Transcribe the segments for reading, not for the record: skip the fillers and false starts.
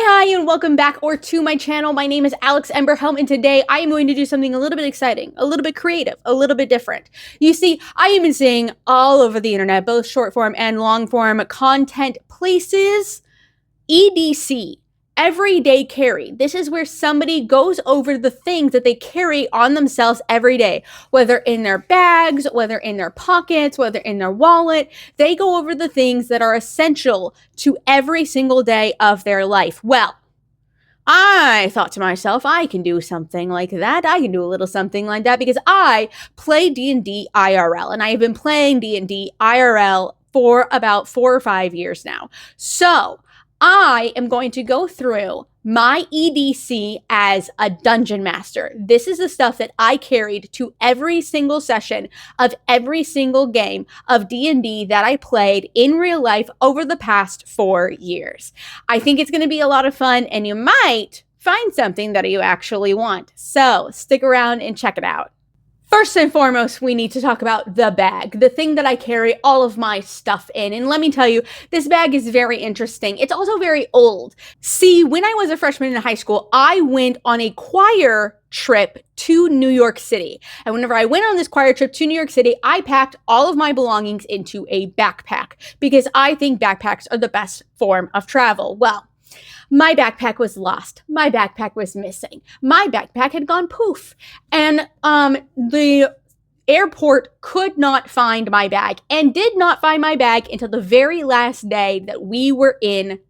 Hi, and welcome back to my channel. My name is Aelxbomb, and today I am going to do something a little bit exciting, a little bit creative, a little bit different. You see, I have been seeing all over the internet, both short form and long form content places, EDC, everyday carry. This is where somebody goes over the things that they carry on themselves every day, whether in their bags, whether in their pockets, whether in their wallet. They go over the things that are essential to every single day of their life. Well, I thought to myself, I can do something like that. I can do a little something like that because I play D&D IRL, and I have been playing D&D IRL for about 4 or 5 years now. So I am going to go through my EDC as a dungeon master. This is the stuff that I carried to every single session of every single game of D&D that I played in real life over the past 4 years. I think it's going to be a lot of fun, and you might find something that you actually want. So stick around and check it out. First and foremost, we need to talk about the bag, the thing that I carry all of my stuff in. And let me tell you, this bag is very interesting. It's also very old. See, when I was a freshman in high school, I went on a choir trip to New York City. And whenever I went on this choir trip to New York City, I packed all of my belongings into a backpack because I think backpacks are the best form of travel. Well, my backpack was lost. My backpack was missing. My backpack had gone poof. And the airport could not find my bag and did not find my bag until the very last day that we were in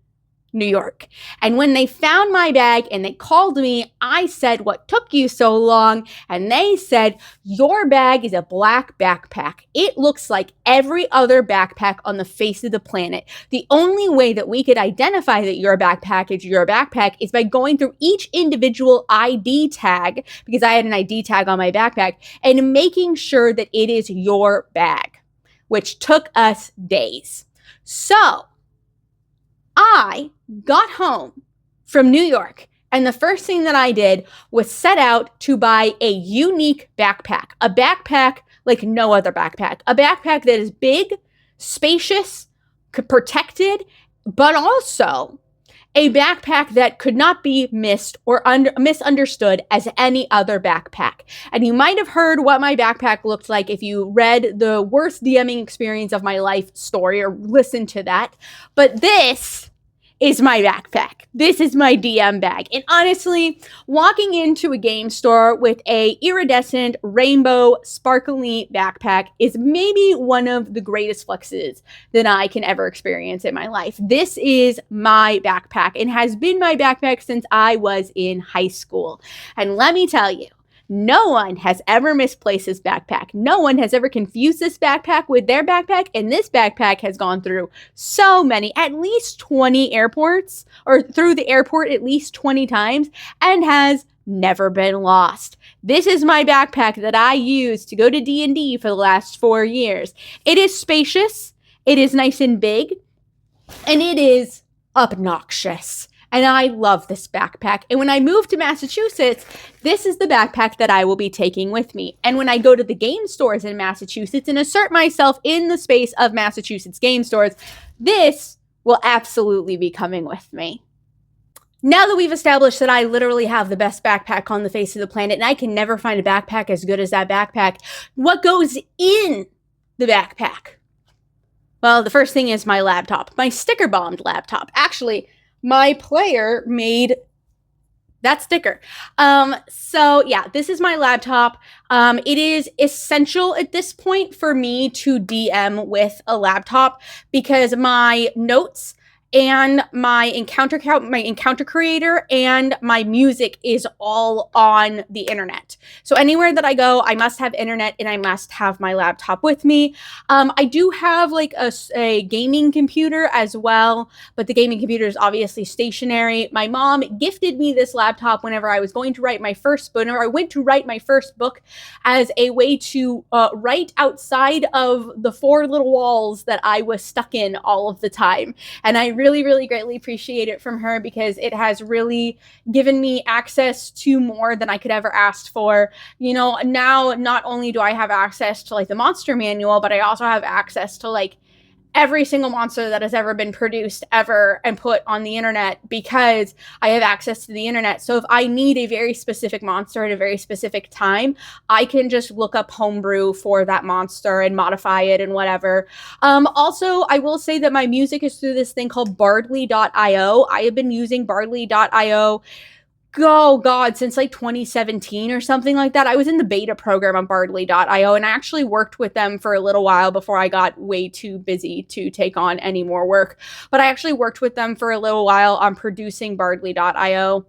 New York. And when they found my bag and they called me, I said, "What took you so long?" And they said, "Your bag is a black backpack. It looks like every other backpack on the face of the planet. The only way that we could identify that your backpack is your backpack is by going through each individual ID tag," because I had an ID tag on my backpack, "and making sure that it is your bag," which took us days. So I got home from New York, and the first thing that I did was set out to buy a unique backpack, a backpack like no other backpack, a backpack that is big, spacious, protected, but also a backpack that could not be missed or misunderstood as any other backpack. And you might have heard what my backpack looked like if you read the worst DMing experience of my life story or listened to that. But this is my backpack. This is my DM bag. And honestly, walking into a game store with a iridescent, rainbow, sparkly backpack is maybe one of the greatest flexes that I can ever experience in my life. This is my backpack and has been my backpack since I was in high school. And let me tell you, no one has ever misplaced this backpack. No one has ever confused this backpack with their backpack, and this backpack has gone through so many, at least 20 airports, or through the airport at least 20 times, and has never been lost. This is my backpack that I use to go to D&D for the last 4 years. It is spacious, it is nice and big, and it is obnoxious. And I love this backpack. And when I move to Massachusetts, this is the backpack that I will be taking with me. And when I go to the game stores in Massachusetts and assert myself in the space of Massachusetts game stores, this will absolutely be coming with me. Now that we've established that I literally have the best backpack on the face of the planet, and I can never find a backpack as good as that backpack, what goes in the backpack? Well, the first thing is my laptop, my sticker-bombed laptop. Actually, my player made that sticker. So yeah, this is my laptop. It is essential at this point for me to DM with a laptop because my notes and my encounter creator and my music is all on the internet. So anywhere that I go, I must have internet and I must have my laptop with me. I do have like a gaming computer as well, but the gaming computer is obviously stationary. My mom gifted me this laptop whenever I was going to write my first book, whenever I went to write my first book, as a way to write outside of the 4 little walls that I was stuck in all of the time. And I really greatly appreciate it from her because it has really given me access to more than I could ever ask for. You know, now not only do I have access to like the monster manual, but I also have access to like every single monster that has ever been produced ever and put on the internet because I have access to the internet. So if I need a very specific monster at a very specific time, I can just look up homebrew for that monster and modify it and whatever. Also, I will say that my music is through this thing called bardly.io. I have been using bardly.io oh god, since like 2017 or something like that. I was in the beta program on bardly.io, and I actually worked with them for a little while before I got way too busy to take on any more work. But I actually worked with them for a little while on producing bardly.io.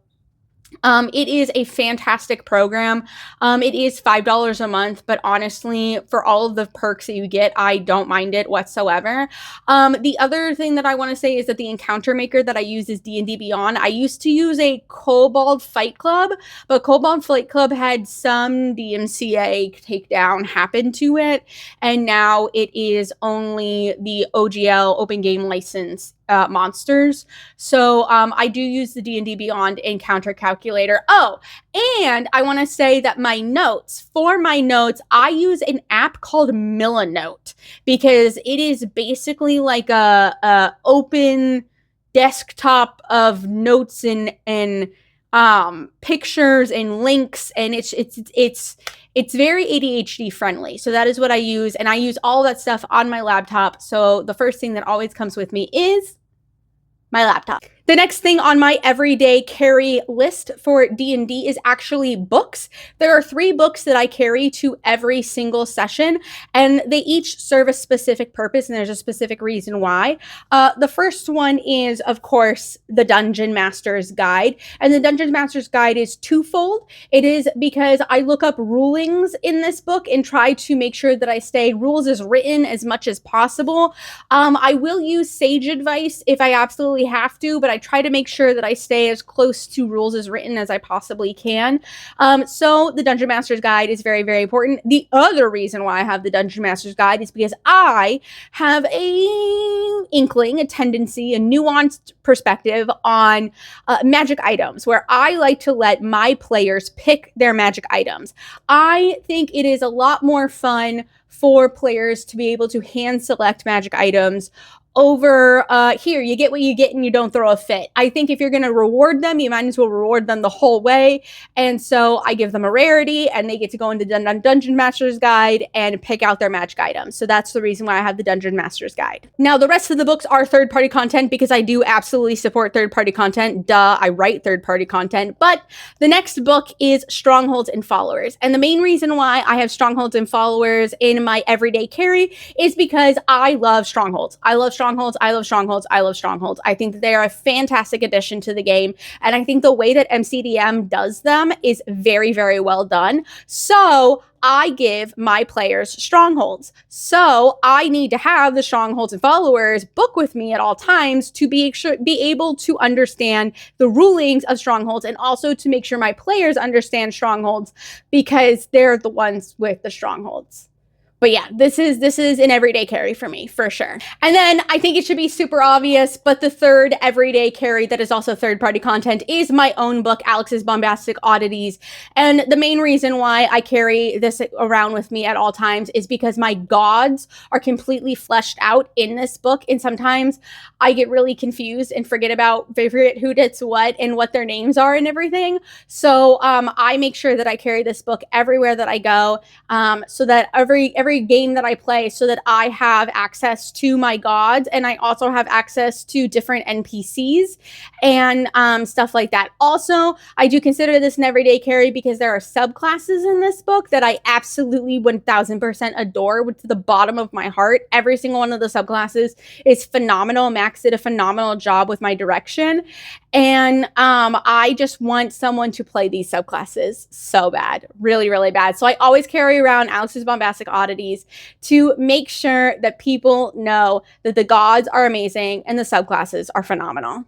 It is a fantastic program. It is $5 a month, but honestly, for all of the perks that you get, I don't mind it whatsoever. The other thing that I want to say is that the encounter maker that I use is D&D Beyond. I used to use a Kobold Fight Club, but Kobold Fight Club had some DMCA takedown happen to it, and now it is only the OGL open game license monsters. So I do use the D&D Beyond encounter calculator. Oh, and I want to say that for my notes, I use an app called Millinote because it is basically like a open desktop of notes and pictures and links, and it's very ADHD friendly. So that is what I use, and I use all that stuff on my laptop. So the first thing that always comes with me is my laptop. The next thing on my everyday carry list for D&D is actually books. There are 3 books that I carry to every single session, and they each serve a specific purpose, and there's a specific reason why. The first one is, of course, the Dungeon Master's Guide, and the Dungeon Master's Guide is twofold. It is because I look up rulings in this book and try to make sure that I stay rules as written as much as possible. I will use sage advice if I absolutely have to, but I try to make sure that I stay as close to rules as written as I possibly can. So the Dungeon Master's Guide is very, very important. The other reason why I have the Dungeon Master's Guide is because I have a tendency, a nuanced perspective on magic items, where I like to let my players pick their magic items. I think it is a lot more fun for players to be able to hand select magic items over here, you get what you get and you don't throw a fit. I think if you're going to reward them, you might as well reward them the whole way. And so I give them a rarity, and they get to go into Dungeon Master's Guide and pick out their magic items. So that's the reason why I have the Dungeon Master's Guide. Now, the rest of the books are third-party content because I do absolutely support third-party content. Duh, I write third-party content. But the next book is Strongholds and Followers. And the main reason why I have Strongholds and Followers in my everyday carry is because I love Strongholds. I love Strongholds. I love Strongholds. I love Strongholds. I think that they are a fantastic addition to the game. And I think the way that MCDM does them is very, very well done. So I give my players Strongholds. So I need to have the Strongholds and Followers book with me at all times to be able to understand the rulings of Strongholds, and also to make sure my players understand Strongholds because they're the ones with the Strongholds. But yeah, this is an everyday carry for me, for sure. And then I think it should be super obvious, but the third everyday carry that is also third-party content is my own book, Alex's Bombastic Oddities. And the main reason why I carry this around with me at all times is because my gods are completely fleshed out in this book. And sometimes I get really confused and forget who gets what and what their names are and everything. So I make sure that I carry this book everywhere that I go, so that every game that I play, so that I have access to my gods, and I also have access to different NPCs and stuff like that. Also, I do consider this an everyday carry because there are subclasses in this book that I absolutely 1000% adore to the bottom of my heart. Every single one of the subclasses is phenomenal. Max did a phenomenal job with my direction, and I just want someone to play these subclasses so bad, really, really bad. So I always carry around Alex's Bombastic Oddities to make sure that people know that the gods are amazing and the subclasses are phenomenal.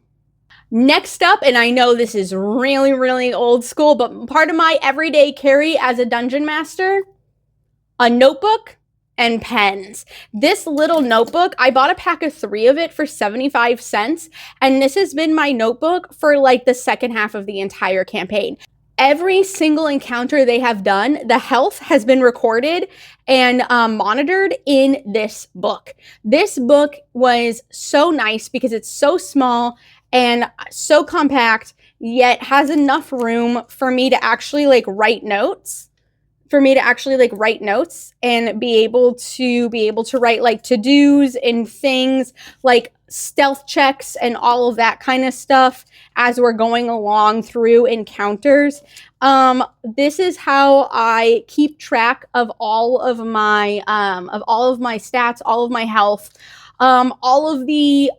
Next up, and I know this is really, really old school, but part of my everyday carry as a dungeon master, a notebook and pens. This little notebook, I bought a pack of 3 of it for 75 cents, and this has been my notebook for like the second half of the entire campaign. every single encounter they have done, the health has been recorded and monitored in this book. This book was so nice because it's so small and so compact, yet has enough room for me to actually like write notes. For me to actually like write notes and be able to write like to-dos and things like stealth checks and all of that kind of stuff as we're going along through encounters. This is how I keep track of all of my stats, all of my health, all of the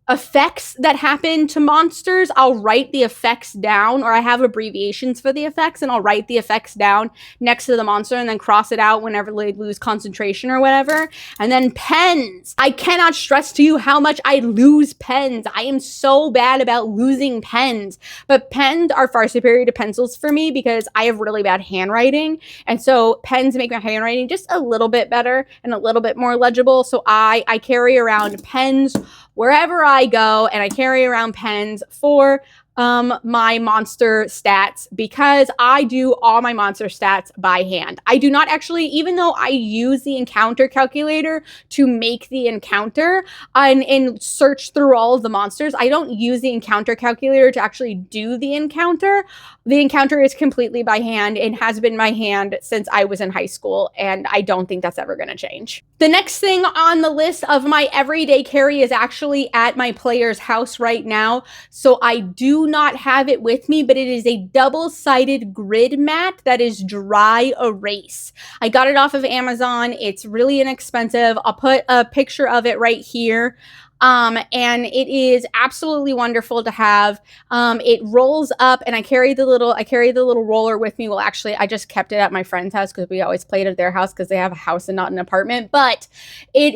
effects that happen to monsters. I'll write the effects down, or I have abbreviations for the effects, and I'll write the effects down next to the monster and then cross it out whenever they lose concentration or whatever. And then pens. I cannot stress to you how much I lose pens. I am so bad about losing pens, but pens are far superior to pencils for me because I have really bad handwriting. And so pens make my handwriting just a little bit better and a little bit more legible. So I carry around pens wherever I go, and I carry around pens for my monster stats because I do all my monster stats by hand. I do not actually, even though I use the encounter calculator to make the encounter and search through all of the monsters, I don't use the encounter calculator to actually do the encounter. The encounter is completely by hand and has been by hand since I was in high school, and I don't think that's ever going to change. The next thing on the list of my everyday carry is actually at my player's house right now, so I do not have it with me, but it is a double-sided grid mat that is dry erase. I got it off of Amazon. It's really inexpensive. I'll put a picture of it right here. And it is absolutely wonderful to have. It rolls up, and I carry the little roller with me. Well, actually, I just kept it at my friend's house because we always played at their house because they have a house and not an apartment. But it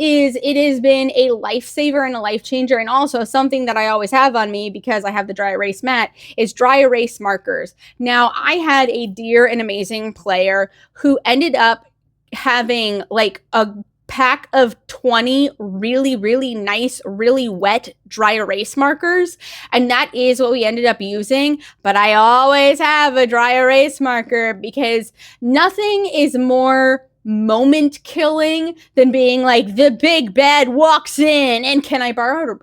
has been a lifesaver and a life changer, and also something that I always have on me because I have the dry erase mat is dry erase markers. Now, I had a dear and amazing player who ended up having like a pack of 20 really, really nice, really wet dry erase markers. And that is what we ended up using. But I always have a dry erase marker because nothing is more moment killing than being like the big bad walks in and can I borrow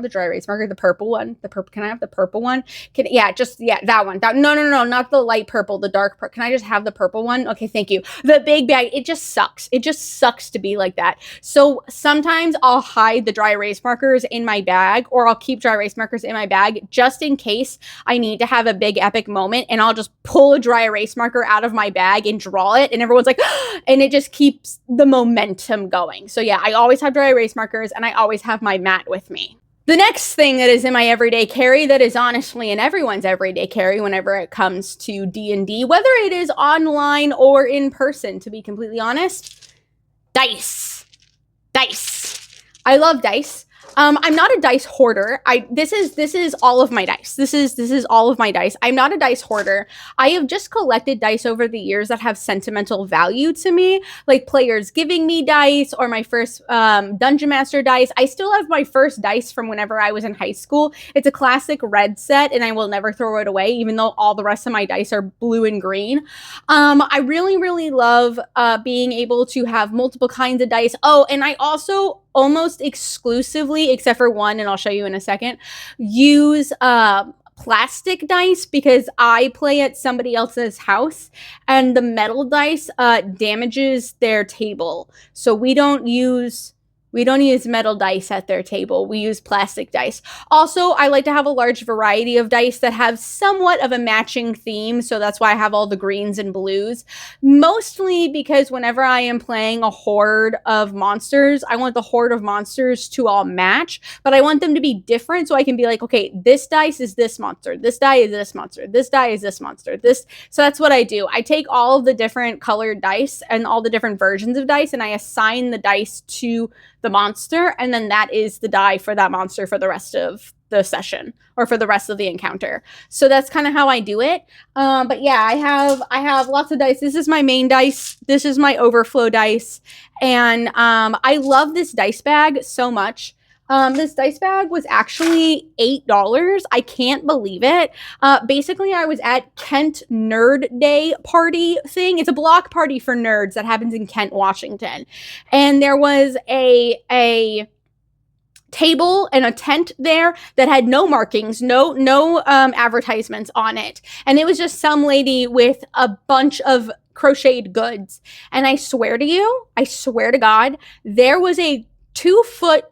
the dry erase marker, the purple one, can I have the purple one? That one. No, not the light purple, the dark purple. Can I just have the purple one? Okay, thank you. The big bag. It just sucks to be like that. So sometimes I'll hide the dry erase markers in my bag, or I'll keep dry erase markers in my bag just in case I need to have a big epic moment, and I'll just pull a dry erase marker out of my bag and draw it, and everyone's like and it just keeps the momentum going. So yeah, I always have dry erase markers, and I always have my mat with me. The next thing that is in my everyday carry, that is honestly in everyone's everyday carry whenever it comes to D&D, whether it is online or in person, to be completely honest, dice. I love dice. I'm not a dice hoarder. This is all of my dice. This is all of my dice. I'm not a dice hoarder. I have just collected dice over the years that have sentimental value to me, like players giving me dice or my first Dungeon Master dice. I still have my first dice from whenever I was in high school. It's a classic red set, and I will never throw it away, even though all the rest of my dice are blue and green. I really, really love being able to have multiple kinds of dice. Oh, and I also almost exclusively, except for one, and I'll show you in a second, use plastic dice because I play at somebody else's house, and the metal dice damages their table. So we don't use metal dice at their table. We use plastic dice. Also, I like to have a large variety of dice that have somewhat of a matching theme, so that's why I have all the greens and blues. Mostly because whenever I am playing a horde of monsters, I want the horde of monsters to all match, but I want them to be different so I can be like, okay, this dice is this monster, this die is this monster, this die is this monster, this. So that's what I do. I take all of the different colored dice and all the different versions of dice, and I assign the dice to the monster, and then that is the die for that monster for the rest of the session or for the rest of the encounter. So that's kind of how I do it. But yeah, I have lots of dice. This is my main dice. This is my overflow dice, and I love this dice bag so much. This dice bag was actually $8. I can't believe it. Basically, I was at Kent Nerd Day party thing. It's a block party for nerds that happens in Kent, Washington. And there was a table and a tent there that had no markings, no advertisements on it. And it was just some lady with a bunch of crocheted goods. And I swear to God, there was a 2-foot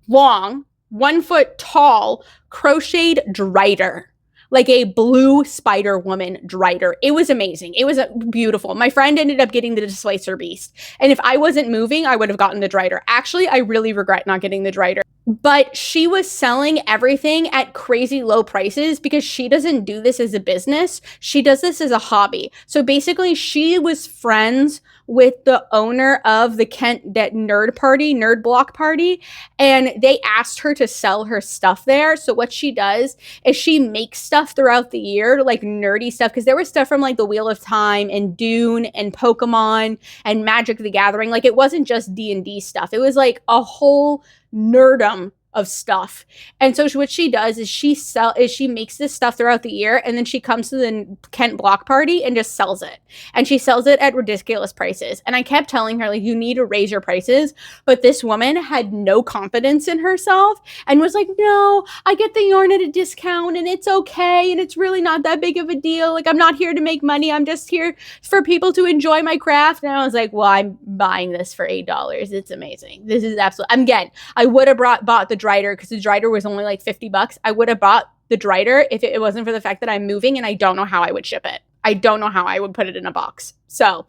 long, 1 foot tall crocheted drider, like a blue Spider Woman drider. It was amazing. It was beautiful. My friend ended up getting the Displacer Beast. And if I wasn't moving, I would have gotten the drider. Actually, I really regret not getting the drider. But she was selling everything at crazy low prices because she doesn't do this as a business. She does this as a hobby. So basically, she was friends with the owner of the Kent Nerd Block Party, and they asked her to sell her stuff there. So what she does is she makes stuff throughout the year, like nerdy stuff, because there was stuff from like the Wheel of Time and Dune and Pokemon and Magic the Gathering. Like it wasn't just D&D stuff. It was like a whole nerdum of stuff. And so what she does is she makes this stuff throughout the year, and then she comes to the Kent Block Party and just sells it. And she sells it at ridiculous prices. And I kept telling her, like, you need to raise your prices. But this woman had no confidence in herself and was like, no, I get the yarn at a discount and it's okay. And it's really not that big of a deal. Like, I'm not here to make money. I'm just here for people to enjoy my craft. And I was like, well, I'm buying this for $8. It's amazing. This is absolutely, again, I would have bought the drider because the drider was only like $50. I would have bought the drider if it wasn't for the fact that I'm moving and I don't know how I would ship it. I don't know how I would put it in a box. So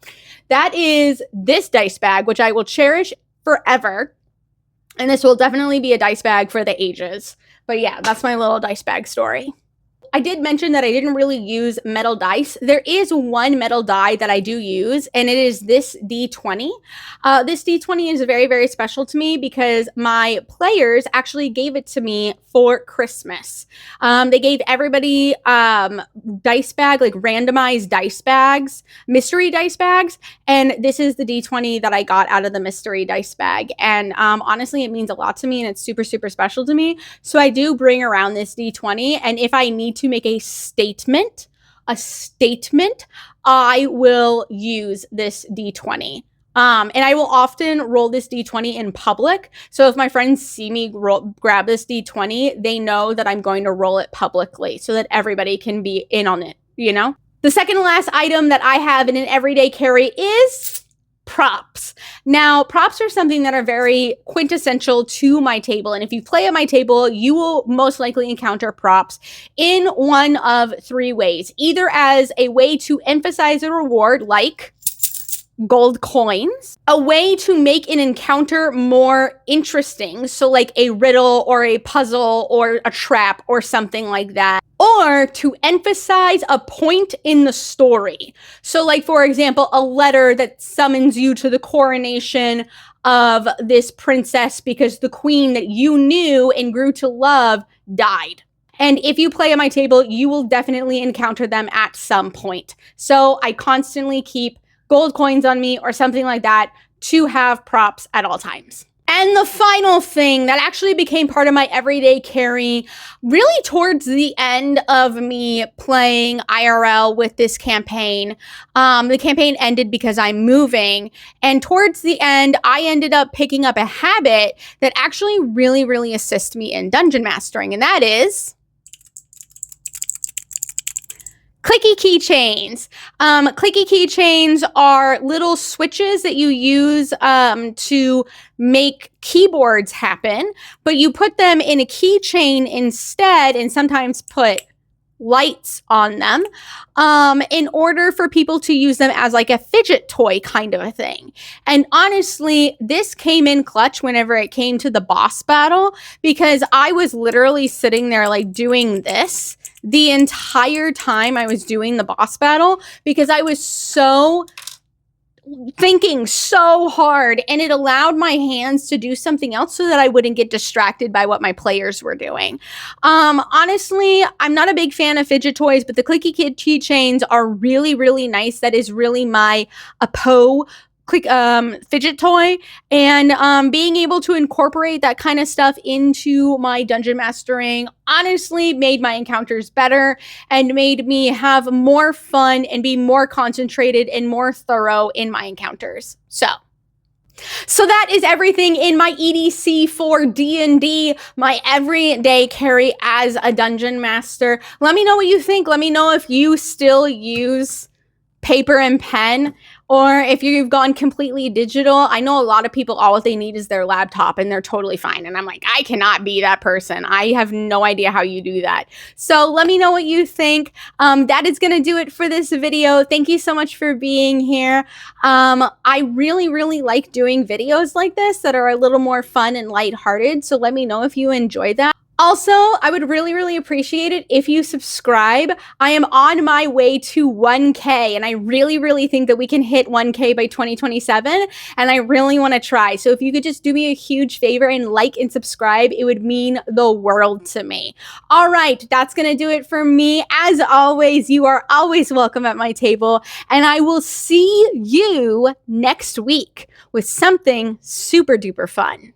that is this dice bag, which I will cherish forever. And this will definitely be a dice bag for the ages. But yeah, that's my little dice bag story. I did mention that I didn't really use metal dice. There is one metal die that I do use, and it is this D20. This D20 is very, very special to me because my players actually gave it to me for Christmas. They gave everybody dice bag, like randomized dice bags, mystery dice bags, and this is the D20 that I got out of the mystery dice bag. And honestly, it means a lot to me, and it's super, super special to me. So I do bring around this D20, and if I need to make a statement, I will use this D20. And I will often roll this D20 in public. So if my friends see me grab this D20, they know that I'm going to roll it publicly so that everybody can be in on it, you know? The second to last item that I have in an everyday carry is props. Now, props are something that are very quintessential to my table. And if you play at my table, you will most likely encounter props in one of three ways. Either as a way to emphasize a reward, like gold coins, a way to make an encounter more interesting, so like a riddle or a puzzle or a trap or something like that, or to emphasize a point in the story. So like, for example, a letter that summons you to the coronation of this princess because the queen that you knew and grew to love died. And if you play at my table, you will definitely encounter them at some point. So I constantly keep gold coins on me or something like that to have props at all times. And the final thing that actually became part of my everyday carry really towards the end of me playing IRL with this campaign. The campaign ended because I'm moving. And towards the end, I ended up picking up a habit that actually really, really assists me in dungeon mastering. And that is clicky keychains. Clicky keychains are little switches that you use to make keyboards happen, but you put them in a keychain instead and sometimes put lights on them in order for people to use them as like a fidget toy kind of a thing. And honestly, this came in clutch whenever it came to the boss battle, because I was literally sitting there like doing this the entire time I was doing the boss battle because I was thinking so hard, and it allowed my hands to do something else so that I wouldn't get distracted by what my players were doing. Honestly, I'm not a big fan of fidget toys, but the clicky keychains are really, really nice. That is really my fidget toy, and being able to incorporate that kind of stuff into my dungeon mastering honestly made my encounters better and made me have more fun and be more concentrated and more thorough in my encounters. So that is everything in my EDC for D&D, my everyday carry as a dungeon master. Let me know what you think. Let me know if you still use paper and pen, or if you've gone completely digital. I know a lot of people, all they need is their laptop and they're totally fine. And I'm like, I cannot be that person. I have no idea how you do that. So let me know what you think. That is going to do it for this video. Thank you so much for being here. I really, really like doing videos like this that are a little more fun and lighthearted. So let me know if you enjoy that. Also, I would really, really appreciate it if you subscribe. I am on my way to 1K, and I really, really think that we can hit 1K by 2027, and I really want to try. So if you could just do me a huge favor and like and subscribe, it would mean the world to me. All right, that's going to do it for me. As always, you are always welcome at my table, and I will see you next week with something super duper fun.